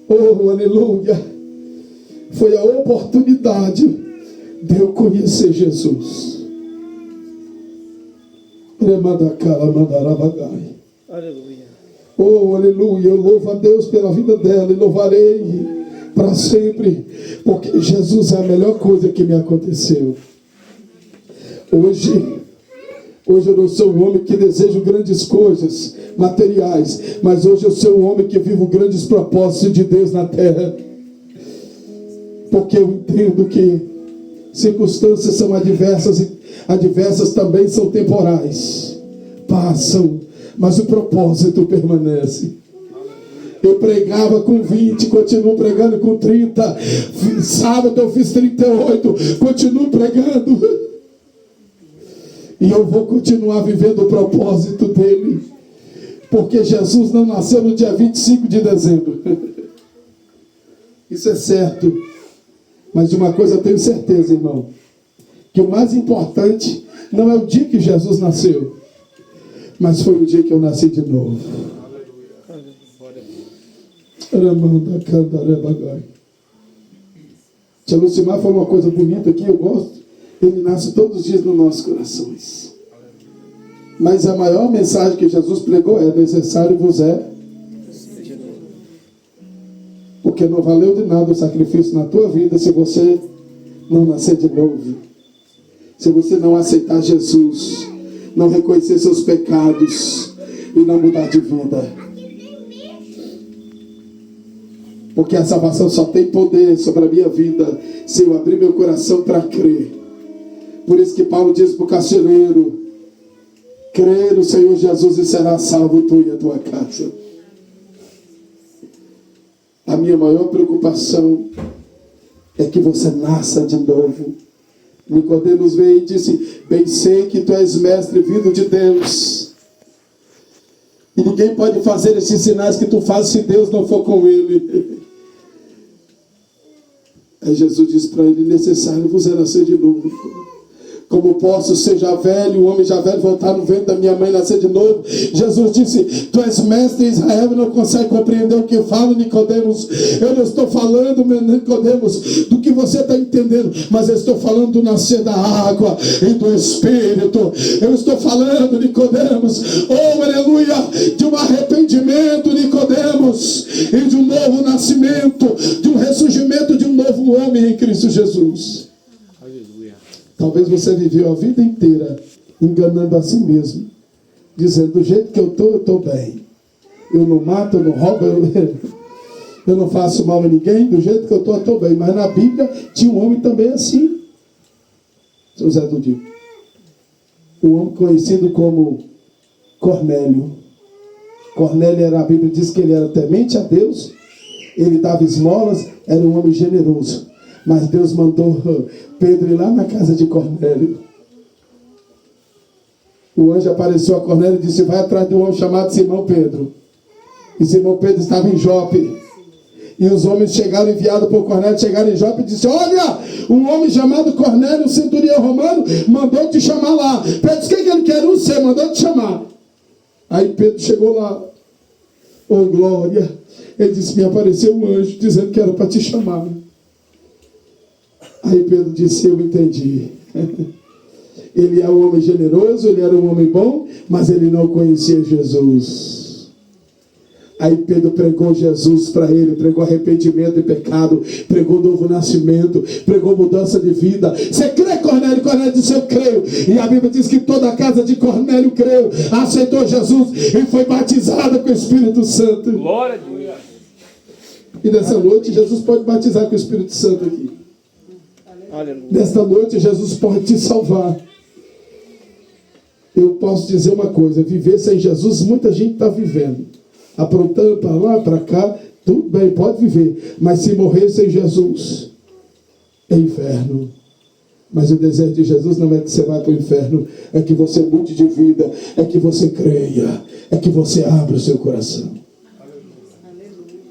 oh aleluia, foi a oportunidade de eu conhecer Jesus. Aleluia. Oh, aleluia, eu louvo a Deus pela vida dela e louvarei para sempre, porque Jesus é a melhor coisa que me aconteceu. Hoje eu não sou um homem que desejo grandes coisas materiais, mas hoje eu sou um homem que vivo grandes propósitos de Deus na terra. Porque eu entendo que circunstâncias são adversas e adversas também são temporais. Passam, mas o propósito permanece. Eu pregava com 20, continuo pregando com 30. Sábado eu fiz 38, continuo pregando. E eu vou continuar vivendo o propósito dele. Porque Jesus não nasceu no dia 25 de dezembro. Isso é certo. Mas de uma coisa eu tenho certeza, irmão, que o mais importante não é o dia que Jesus nasceu, mas foi o dia que eu nasci de novo. Tia Lucimar falou uma coisa bonita aqui, eu gosto. Ele nasce todos os dias nos nossos corações. Mas a maior mensagem que Jesus pregou é: necessário vos é. Porque não valeu de nada o sacrifício na tua vida se você não nascer de novo. Se você não aceitar Jesus, não reconhecer seus pecados e não mudar de vida. Porque a salvação só tem poder sobre a minha vida se eu abrir meu coração para crer. Por isso que Paulo diz para o carcereiro: crê no Senhor Jesus e será salvo tu e a tua casa. A minha maior preocupação é que você nasça de novo. Nicodemos veio e disse: bem sei que tu és mestre vindo de Deus. E ninguém pode fazer esses sinais que tu fazes se Deus não for com ele. Aí Jesus disse para ele: necessário vos é nascer de novo. Como posso ser já velho, um homem já velho, voltar no ventre da minha mãe, nascer de novo? Jesus disse: tu és mestre em Israel e não consegue compreender o que eu falo, Nicodemos. Eu não estou falando, meu Nicodemos, do que você está entendendo, mas eu estou falando do nascer da água e do Espírito. Eu estou falando, Nicodemos, oh aleluia, de um arrependimento, Nicodemos, e de um novo nascimento, de um ressurgimento de um novo homem em Cristo Jesus. Talvez você viveu a vida inteira enganando a si mesmo, dizendo: do jeito que eu estou bem. Eu não mato, eu não roubo, eu não faço mal a ninguém, do jeito que eu estou bem. Mas na Bíblia tinha um homem também assim. Seu Zé do Dio. Um homem conhecido como Cornélio. Cornélio, a Bíblia diz que ele era temente a Deus, ele dava esmolas, era um homem generoso. Mas Deus mandou Pedro ir lá na casa de Cornélio. O anjo apareceu a Cornélio e disse: vai atrás de um homem chamado Simão Pedro. E Simão Pedro estava em Jope. E os homens chegaram, enviados por Cornélio, chegaram em Jope e disseram: olha, um homem chamado Cornélio, um centurião romano, mandou te chamar lá. Pedro disse: o que ele quer? Não sei, mandou te chamar. Aí Pedro chegou lá. Oh glória. Ele disse: me apareceu um anjo dizendo que era para te chamar. Aí Pedro disse: eu entendi. Ele era um homem generoso, ele era um homem bom, mas ele não conhecia Jesus. Aí Pedro pregou Jesus para ele, pregou arrependimento e pecado, pregou novo nascimento, pregou mudança de vida. Você crê, Cornélio? Cornélio disse: eu creio. E a Bíblia diz que toda a casa de Cornélio creu, aceitou Jesus e foi batizada com o Espírito Santo. Glória a Deus. E nessa noite Jesus pode batizar com o Espírito Santo aqui. Aleluia. Nesta noite Jesus pode te salvar. Eu posso dizer uma coisa: viver sem Jesus, muita gente está vivendo, aprontando para lá, para cá, tudo bem, pode viver, mas se morrer sem Jesus, é inferno. Mas o desejo de Jesus não é que você vá para o inferno, é que você mude de vida, é que você creia, é que você abra o seu coração.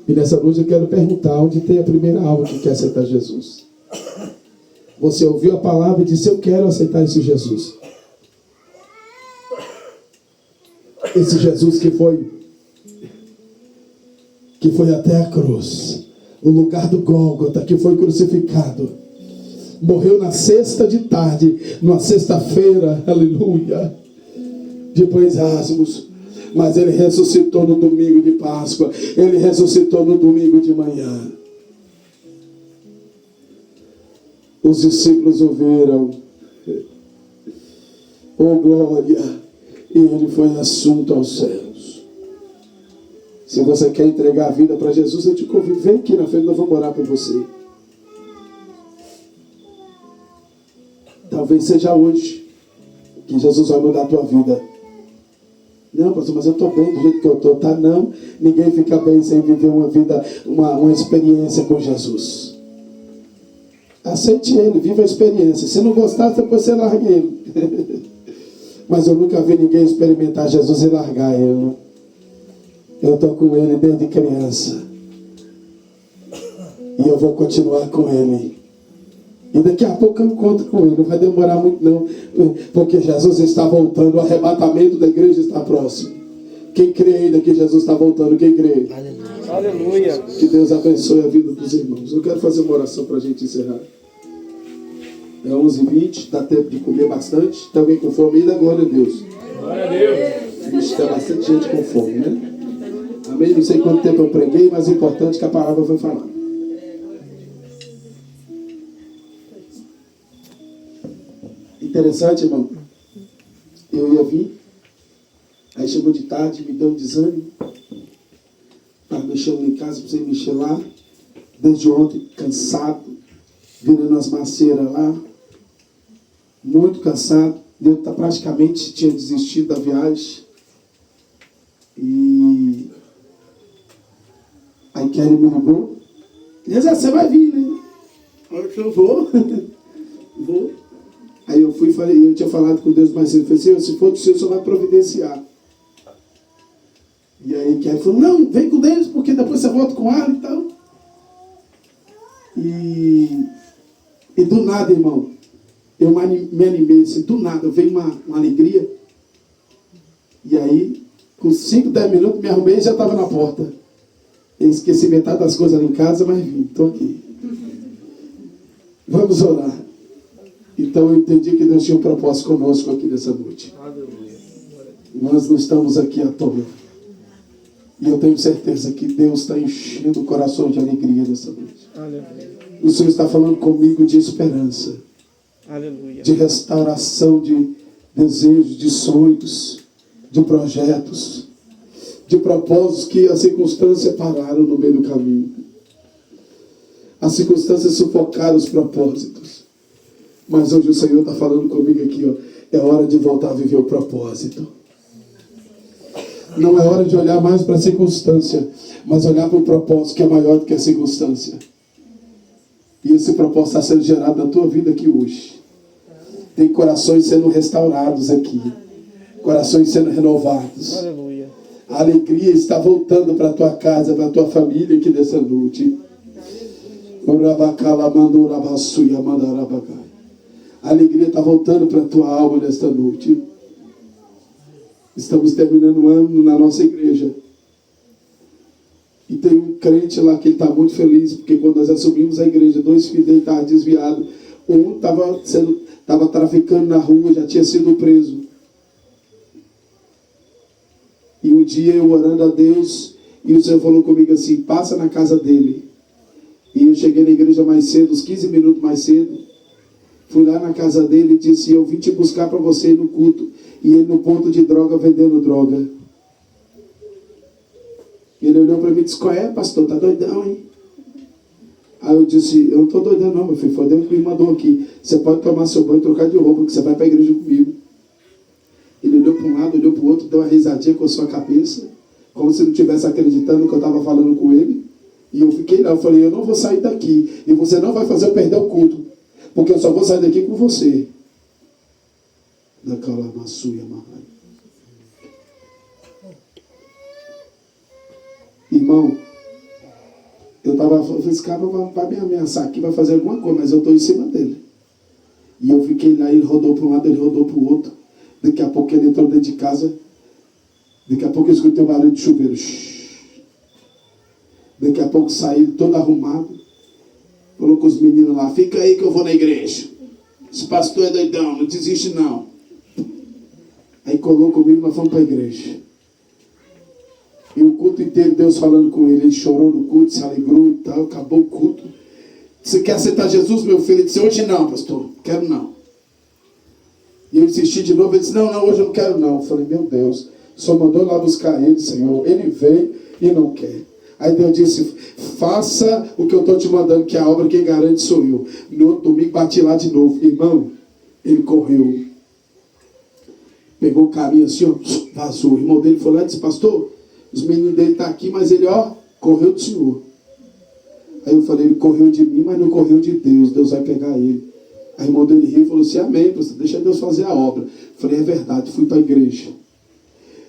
E nessa noite eu quero perguntar: onde tem a primeira alma que quer aceitar Jesus? Você ouviu a palavra e disse: eu quero aceitar esse Jesus. Esse Jesus que foi até a cruz, o lugar do Gólgota, que foi crucificado, morreu na sexta de tarde, numa sexta-feira, aleluia, depois asmos, mas ele ressuscitou no domingo de Páscoa, ele ressuscitou no domingo de manhã. Os discípulos ouviram, oh glória, e ele foi assunto aos céus. Se você quer entregar a vida para Jesus, eu te convido, vem aqui na frente, nós vamos orar por você. Talvez seja hoje que Jesus vai mudar a tua vida. Não, pastor, mas eu estou bem do jeito que eu estou. Tá, não. Ninguém fica bem sem viver uma vida, uma experiência com Jesus. Aceite ele, viva a experiência. Se não gostar, depois você larga ele. Mas eu nunca vi ninguém experimentar Jesus e largar ele. Eu estou com ele desde criança. E eu vou continuar com ele. E daqui a pouco eu encontro com ele. Não vai demorar muito não. Porque Jesus está voltando. O arrebatamento da igreja está próximo. Quem crê ainda que Jesus está voltando? Quem crê? Aleluia. Que Deus abençoe a vida dos irmãos. Eu quero fazer uma oração para a gente encerrar. É 11h20, dá tempo de comer bastante. Tem alguém com fome ainda? Glória a Deus. Glória a Deus. Vixe, tem bastante gente com fome, né? Amém? Não sei quanto tempo eu preguei, mas o importante é que a palavra foi falar. Interessante, irmão. Eu ia vir, aí chegou de tarde, me deu um desânimo. Estava mexendo em casa, precisei mexer lá. Desde ontem, cansado, virando as maceiras lá. Muito cansado. Eu praticamente tinha desistido da viagem. E aí Kelly me ligou. Ele disse, você vai vir, né? Eu vou. Vou. Aí eu fui e falei, eu tinha falado com Deus mais cedo. Eu falei assim, se for do Senhor, o Senhor vai providenciar. E aí Kelly falou, não, vem com Deus, porque depois você volta com ela e tal. E do nada, irmão, eu me animei, assim, do nada, veio uma alegria. E aí, com 5, 10 minutos, me arrumei e já estava na porta. Eu esqueci metade das coisas ali em casa, mas vim, estou aqui. Vamos orar. Então eu entendi que Deus tinha um propósito conosco aqui nessa noite. Nós não estamos aqui à toa. E eu tenho certeza que Deus está enchendo o coração de alegria nessa noite. Aleluia. O Senhor está falando comigo de esperança. Aleluia. De restauração de desejos, de sonhos, de projetos, de propósitos que as circunstâncias pararam no meio do caminho. As circunstâncias sufocaram os propósitos. Mas hoje o Senhor está falando comigo aqui, ó, é hora de voltar a viver o propósito. Não é hora de olhar mais para a circunstância, mas olhar para o propósito que é maior do que a circunstância. E esse propósito está sendo gerado na tua vida aqui hoje. Tem corações sendo restaurados aqui. Corações sendo renovados. Aleluia. A alegria está voltando para a tua casa, para a tua família aqui nessa noite. A alegria está voltando para a tua alma nesta noite. Estamos terminando o ano na nossa igreja. E tem um crente lá que ele está muito feliz, porque quando nós assumimos a igreja, 2 filhos dele estavam desviados. Um estava traficando na rua, já tinha sido preso. E um dia eu orando a Deus, e o Senhor falou comigo assim, passa na casa dele. E eu cheguei na igreja mais cedo, uns 15 minutos mais cedo. Fui lá na casa dele e disse, eu vim te buscar para você ir no culto. E ele no ponto de droga, vendendo droga. Ele olhou para mim e disse, qual é, pastor? Tá doidão, hein? Aí eu disse, eu não estou doidão não, meu filho. Foi Deus que me mandou aqui. Você pode tomar seu banho e trocar de roupa, que você vai para a igreja comigo. Ele olhou para um lado, olhou para o outro, deu uma risadinha com a sua cabeça, como se não estivesse acreditando no que eu estava falando com ele. E eu fiquei lá, eu falei, eu não vou sair daqui. E você não vai fazer eu perder o culto. Porque eu só vou sair daqui com você. Da Calamassuia Mahai. Irmão, eu falei, esse cara vai me ameaçar aqui, vai fazer alguma coisa, mas eu estou em cima dele. E eu fiquei lá, ele rodou para um lado, ele rodou para o outro. Daqui a pouco ele entrou dentro de casa. Daqui a pouco eu escutei um barulho de chuveiro. Daqui a pouco saiu todo arrumado. Falou com os meninos lá, fica aí que eu vou na igreja. Esse pastor é doidão, não desiste não. Aí colou comigo, nós fomos para a igreja. E o culto inteiro, Deus falando com ele. Ele chorou no culto, se alegrou e tal, acabou o culto. Você quer aceitar Jesus, meu filho? Ele disse, hoje não, pastor, quero não. E eu insisti de novo, ele disse, não, hoje eu não quero não. Eu falei, meu Deus, só mandou lá buscar ele, Senhor. Ele veio e não quer. Aí Deus disse, faça o que eu estou te mandando, que a obra quem garante sou eu. No outro domingo bati lá de novo. Irmão, ele correu. Pegou o caminho assim, ó, vazou. O irmão dele foi lá e disse, pastor, os meninos dele estão aqui, mas ele, ó, correu do Senhor. Aí eu falei, ele correu de mim, mas não correu de Deus. Deus vai pegar ele. Aí o irmão dele riu e falou assim, amém, pastor, deixa Deus fazer a obra. Eu falei, é verdade, fui para a igreja.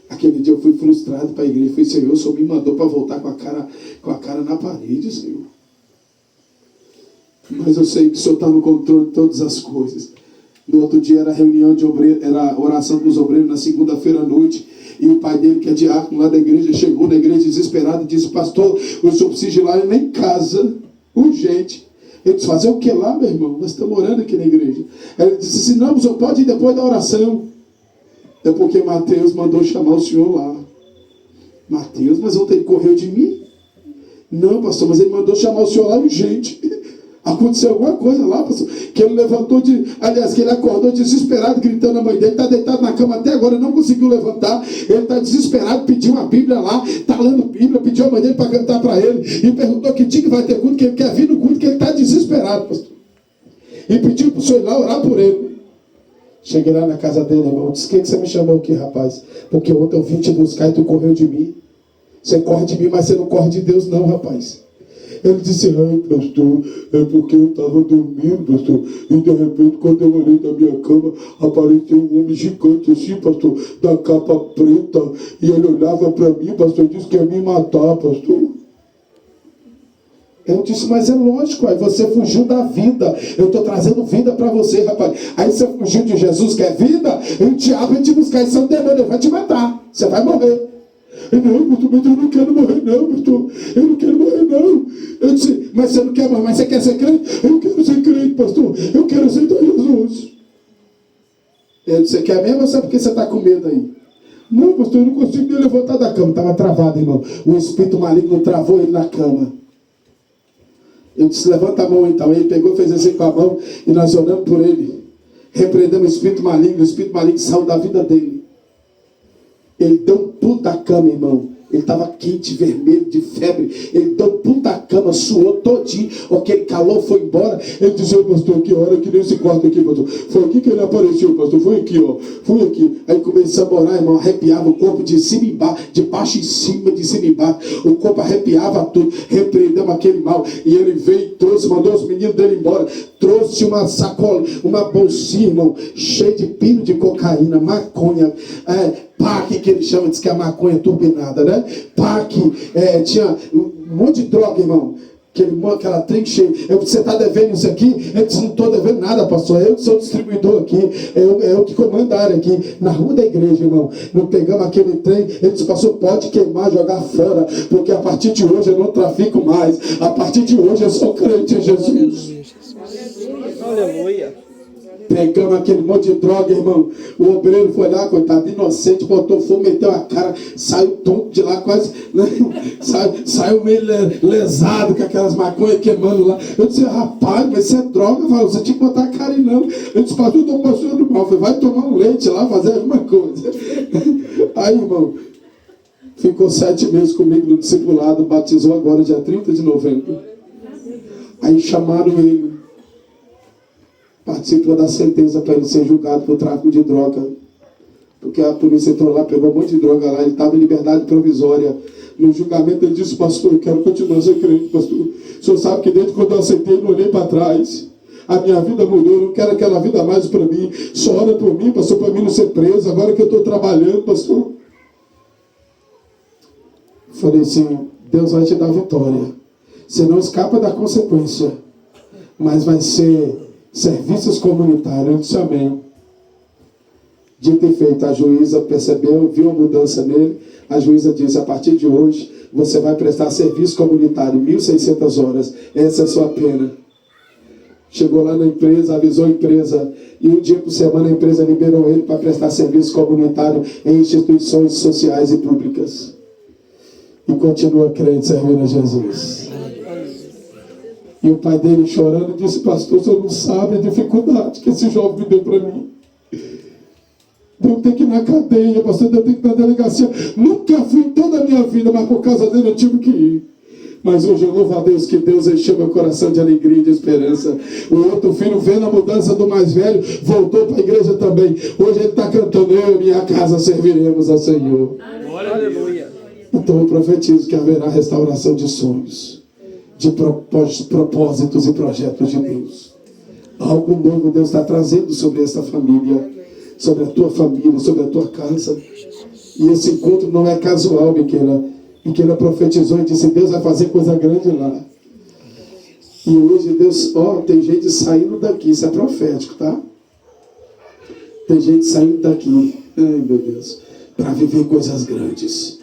Aquele dia eu fui frustrado para a igreja. Falei, Senhor, o Senhor me mandou para voltar com a cara na parede, Senhor. Mas eu sei que o Senhor está no controle de todas as coisas. No outro dia era reunião de obreiros, era oração com os obreiros na segunda-feira à noite. E o pai dele, que é diácono lá da igreja, chegou na igreja desesperado e disse, pastor, o senhor precisa ir lá em casa, urgente. Ele disse, fazer o que lá, meu irmão? Nós estamos orando aqui na igreja. Ele disse assim, não, o senhor pode ir depois da oração. É porque Mateus mandou chamar o senhor lá. Mateus, mas ontem ele correu de mim? Não, pastor, mas ele mandou chamar o senhor lá urgente. Aconteceu alguma coisa lá, pastor, que ele levantou que ele acordou desesperado, gritando a mãe dele, está deitado na cama até agora, não conseguiu levantar, ele está desesperado, pediu uma Bíblia lá, está lendo Bíblia, pediu a mãe dele para cantar para ele, e perguntou que dia que vai ter culto, que ele quer vir no culto, que ele está desesperado, pastor. E pediu para o senhor ir lá orar por ele. Cheguei lá na casa dele, irmão, disse, que você me chamou aqui, rapaz? Porque ontem eu vim te buscar e tu correu de mim. Você corre de mim, mas você não corre de Deus não, rapaz. Ele disse, ai, pastor, é porque eu estava dormindo, pastor, e de repente, quando eu olhei da minha cama, apareceu um homem gigante assim, pastor, da capa preta, e ele olhava para mim, pastor, disse que ia me matar, pastor. Eu disse, mas é lógico, aí você fugiu da vida, eu estou trazendo vida para você, rapaz. Aí você fugiu de Jesus, que é vida, e o diabo vai te buscar, isso é um demônio, ele vai te matar, você vai morrer. Não, pastor, mas eu não quero morrer não, pastor, eu não quero morrer não. Eu disse, mas você não quer morrer, mas você quer ser crente? Eu quero ser crente, pastor, eu quero aceitar Jesus. Ele disse, você quer mesmo ou sabe por que você está com medo aí? Não, pastor, eu não consigo nem levantar da cama, estava travado, irmão, o espírito maligno travou ele na cama. Eu disse, levanta a mão então. Ele pegou, fez assim com a mão, e nós oramos por ele, repreendemos o espírito maligno saiu da vida dele. Ele deu um pulo da cama, irmão. Ele estava quente, vermelho, de febre. Ele deu um pulo da cama, suou todinho. Aquele calor foi embora. Ele disse, pastor, que hora que nesse quarto aqui, pastor? Foi aqui que ele apareceu, pastor. Foi aqui, ó. Foi aqui. Aí começou a orar, irmão. Arrepiava o corpo de cima e embaixo, de baixo em cima, de cima e embaixo. O corpo arrepiava tudo. Repreendemos aquele mal. E ele veio e trouxe, mandou os meninos dele embora. Trouxe uma sacola, uma bolsinha, irmão, cheia de pino de cocaína, maconha, PAC, que ele chama, diz que é a maconha turbinada, né? PAC, tinha um monte de droga, irmão. Aquela trem cheia. Você está devendo isso aqui? Eu disse, não estou devendo nada, pastor. Eu que sou distribuidor aqui. Eu que comando a área aqui, na rua da igreja, irmão. Não pegamos aquele trem. Ele disse, pastor, pode queimar, jogar fora, porque a partir de hoje eu não trafico mais. A partir de hoje eu sou crente em Jesus. Aleluia. Pegamos aquele monte de droga, irmão. O obreiro foi lá, coitado, inocente, botou fogo, meteu a cara, saiu tonto de lá, quase, né? saiu meio lesado com aquelas maconhas queimando lá. Eu disse, rapaz, mas isso é droga, você tinha que botar a cara aí não. Eu disse, pastor, eu estou passando mal. Eu falei, vai tomar um leite lá, fazer alguma coisa. Aí, irmão, ficou 7 meses comigo no discipulado, batizou agora dia 30 de novembro. Aí chamaram ele. Participou da sentença para ele ser julgado por tráfico de droga. Porque a polícia entrou lá, pegou um monte de droga lá, ele estava em liberdade provisória. No julgamento ele disse, pastor, eu quero continuar sendo crente, pastor. O senhor sabe que desde quando eu aceitei, eu não olhei para trás. A minha vida mudou, eu não quero aquela vida mais para mim. Só ora por mim, pastor, para mim não ser preso, agora que eu estou trabalhando, pastor. Falei assim, Deus vai te dar vitória. Você não escapa da consequência, mas vai ser serviços comunitários. Eu disse amém. Dito e feito, a juíza percebeu, viu a mudança nele. A juíza disse, a partir de hoje, você vai prestar serviço comunitário, 1.600 horas. Essa é a sua pena. Chegou lá na empresa, avisou a empresa, e um dia por semana a empresa liberou ele para prestar serviço comunitário em instituições sociais e públicas. E continua crente, servindo a Jesus. E o pai dele chorando disse, pastor, o senhor não sabe a dificuldade que esse jovem me deu para mim. Eu tenho que ir na cadeia, pastor, eu tenho que ir na delegacia. Nunca fui em toda a minha vida, mas por causa dele eu tive que ir. Mas hoje eu louvo a Deus que Deus encheu meu coração de alegria e de esperança. O outro filho, vendo a mudança do mais velho, voltou para a igreja também. Hoje ele está cantando, eu e minha casa serviremos ao Senhor. Aleluia. Então eu profetizo que haverá restauração de sonhos, de propósitos e projetos de Deus. Algo novo Deus está trazendo sobre essa família, sobre a tua família, sobre a tua casa. E esse encontro não é casual, Miquela. Miquela profetizou e disse, Deus vai fazer coisa grande lá. E hoje Deus, tem gente saindo daqui, isso é profético, tá? Tem gente saindo daqui, ai meu Deus, para viver coisas grandes.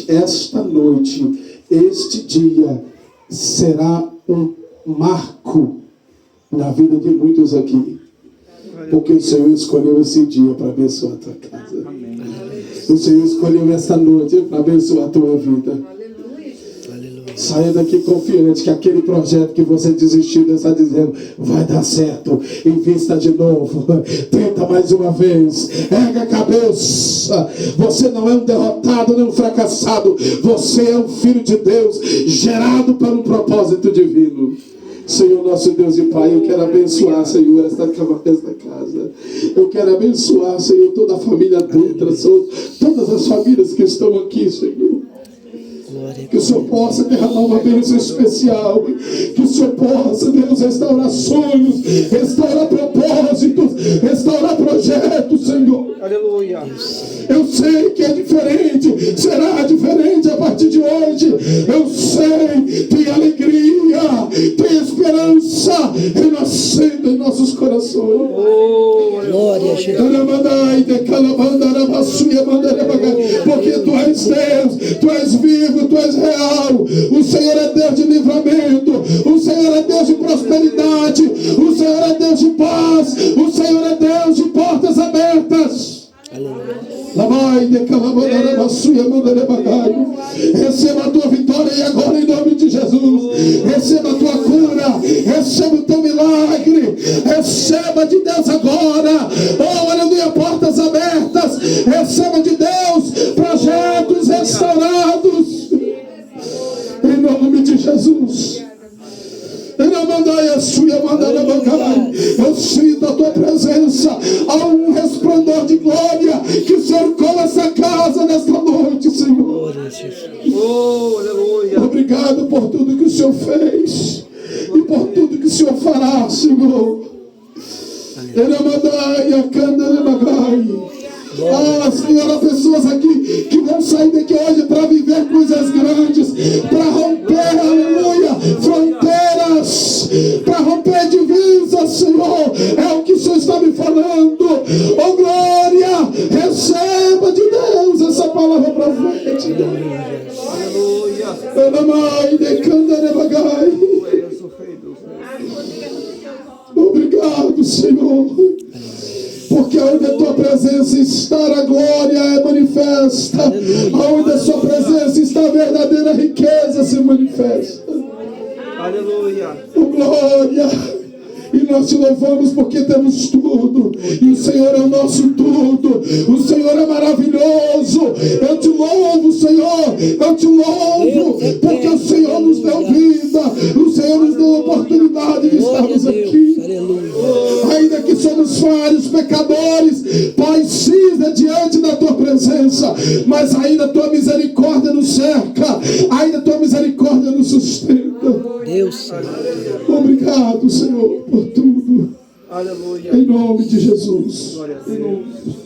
Esta noite, este dia será um marco na vida de muitos aqui, porque o Senhor escolheu esse dia para abençoar a tua casa. O Senhor escolheu esta noite para abençoar a tua vida. Saia daqui confiante que aquele projeto que você desistiu está dizendo, vai dar certo. Invista de novo. Tenta mais uma vez. Erga a cabeça. Você não é um derrotado nem um fracassado. Você é um filho de Deus, gerado para um propósito divino. Senhor nosso Deus e Pai, eu quero abençoar, Senhor, esta casa. Eu quero abençoar, Senhor, toda a família Dutra, todas as famílias que estão aqui, Senhor. Que o Senhor possa derramar uma bênção especial. Que o Senhor possa, Deus, restaurar sonhos, restaurar propósitos, restaurar projetos, Senhor. Aleluia. Eu sei que é diferente, será diferente a partir de hoje. Eu sei, tem alegria, tem esperança renascendo em nossos corações. Glória a Jesus. Porque Tu és Deus, Tu és vivo, Tu és real. O Senhor é Deus de livramento, o Senhor é Deus de prosperidade, o Senhor é Deus de paz, o Senhor é Deus de portas abertas. Receba a tua vitória e agora em nome de Jesus. Receba a tua cura, receba o teu milagre, receba de Deus agora. Oh, aleluia, portas abertas. Receba de Deus projetos restaurados em nome de Jesus. Eu sinto a tua presença. Há um resplendor de glória que cercou essa casa nesta noite, Senhor. Obrigado por tudo que o Senhor fez e por tudo que o Senhor fará, Senhor. Ah, Senhor, há pessoas aqui que vão sair daqui hoje para viver coisas grandes, para romper, aleluia, fronteiras, para romper divisas, Senhor. É o que o Senhor está me falando. Oh, glória, receba de Deus essa palavra profética. Obrigado, Senhor. Porque onde a tua presença está, a glória é manifesta. Onde a sua presença está, a verdadeira riqueza se manifesta. Aleluia. Oh, glória. E nós te louvamos porque temos tudo. E o Senhor é o nosso tudo. O Senhor é maravilhoso. Eu te louvo, Senhor. Eu te louvo porque o Senhor nos deu vida. O Senhor nos deu a oportunidade de estarmos aqui. Ainda que somos falhos, pecadores, Pai, cinza diante da tua presença, mas ainda a tua misericórdia nos cerca, ainda a tua misericórdia nos sustenta. Deus, Senhor. Obrigado, Senhor, por tudo. Aleluia. Em nome de Jesus. Glória a Em nome Deus.